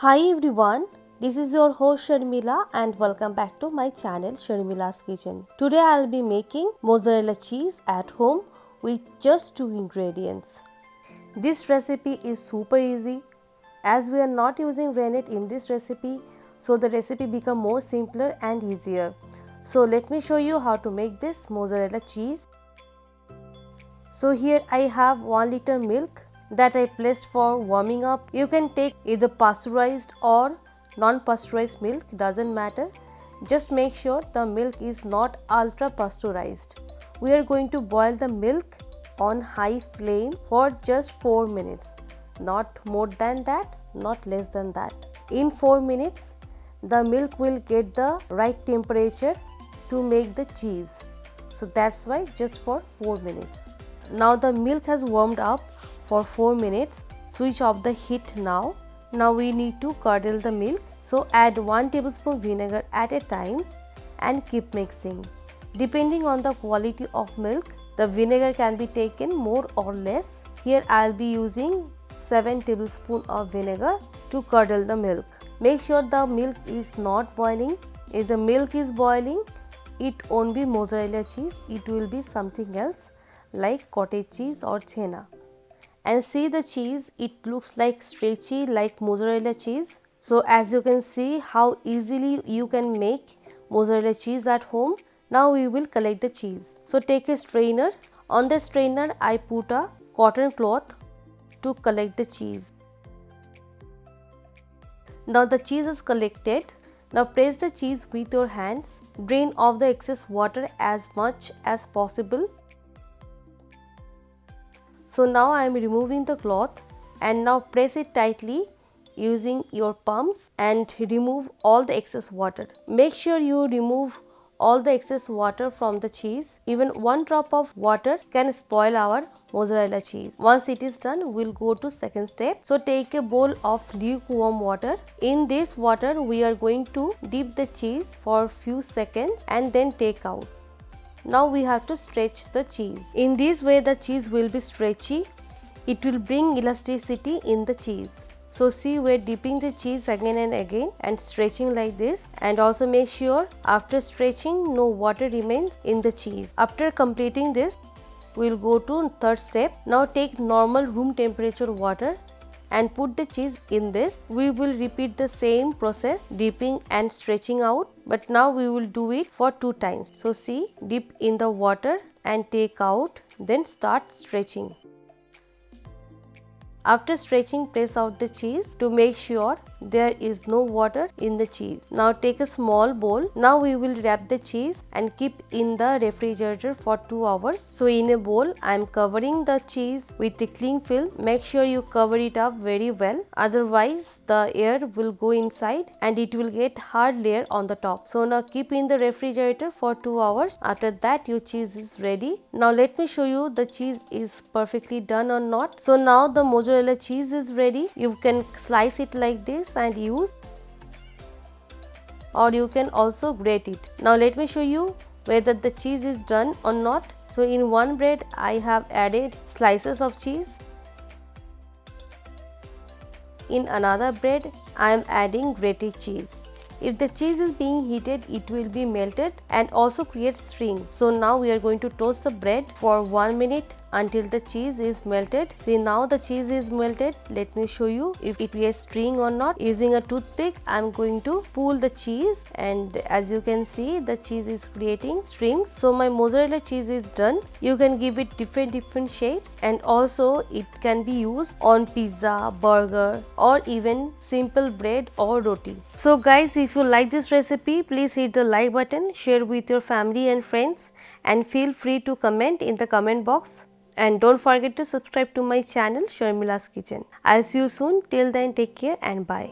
Hi everyone, this is your host Sharmila and welcome back to my channel Sharmila's Kitchen. Today I'll be making mozzarella cheese at home with just 2 ingredients. This recipe is super easy as we are not using rennet in this recipe, so the recipe become more simpler and easier. So let me show you how to make this mozzarella cheese. So here I have 1 liter milk that I placed for warming up. You can take either pasteurized or non-pasteurized milk, doesn't matter. Just make sure the milk is not ultra pasteurized. We are going to boil the milk on high flame for just 4 minutes. Not more than that, not less than that. In 4 minutes, the milk will get the right temperature to make the cheese. So that's why just for 4 minutes. Now the milk has warmed up for 4 minutes. Switch off the heat now. Now we need to curdle the milk. So add 1 tablespoon vinegar at a time and keep mixing. Depending on the quality of milk, the vinegar can be taken more or less. Here I will be using 7 tablespoons of vinegar to curdle the milk. Make sure the milk is not boiling. If the milk is boiling, it won't be mozzarella cheese, it will be something else like cottage cheese or chena. And see the cheese, it looks like stretchy like mozzarella cheese. So as you can see how easily you can make mozzarella cheese at home. Now we will collect the cheese. So take a strainer. On the strainer I put a cotton cloth to collect the cheese. Now the cheese is collected. Now press the cheese with your hands. Drain off the excess water as much as possible. So now I am removing the cloth and now press it tightly using your palms and remove all the excess water. Make sure you remove all the excess water from the cheese. Even 1 drop of water can spoil our mozzarella cheese. Once it is done, we'll go to second step. So take a bowl of lukewarm water. In this water, we are going to dip the cheese for a few seconds and then take out. Now we have to stretch the cheese. In this way the cheese will be stretchy. It will bring elasticity in the cheese. So see, we're dipping the cheese again and again and stretching like this, and also make sure after stretching no water remains in the cheese. After completing this, we'll go to third step. Now take normal room temperature water and put the cheese in this. We will repeat the same process, dipping and stretching out, but now we will do it for 2 times. So see, dip in the water and take out, then start stretching. After stretching, press out the cheese to make sure there is no water in the cheese. Now take a small bowl. Now we will wrap the cheese and keep in the refrigerator for 2 hours. So in a bowl, I am covering the cheese with a cling film. Make sure you cover it up very well. Otherwise, the air will go inside and it will get hard layer on the top. So now keep in the refrigerator for 2 hours. After that, your cheese is ready. Now let me show you the cheese is perfectly done or not. So now the mozzarella cheese is ready. You can slice it like this and use, or you can also grate it. Now let me show you whether the cheese is done or not. So in one bread I have added slices of cheese. In another bread I am adding grated cheese. If the cheese is being heated, it will be melted and also create string. So now we are going to toast the bread for 1 minute until the cheese is melted. See, now the cheese is melted. Let me show you if it creates string or not. Using a toothpick, I am going to pull the cheese, and as you can see, the cheese is creating strings. So my mozzarella cheese is done. You can give it different shapes, and also it can be used on pizza, burger, or even simple bread or roti. So guys, if you like this recipe, please hit the like button, share with your family and friends, and feel free to comment in the comment box. And don't forget to subscribe to my channel Sharmila's Kitchen. I'll see you soon. Till then, take care and bye.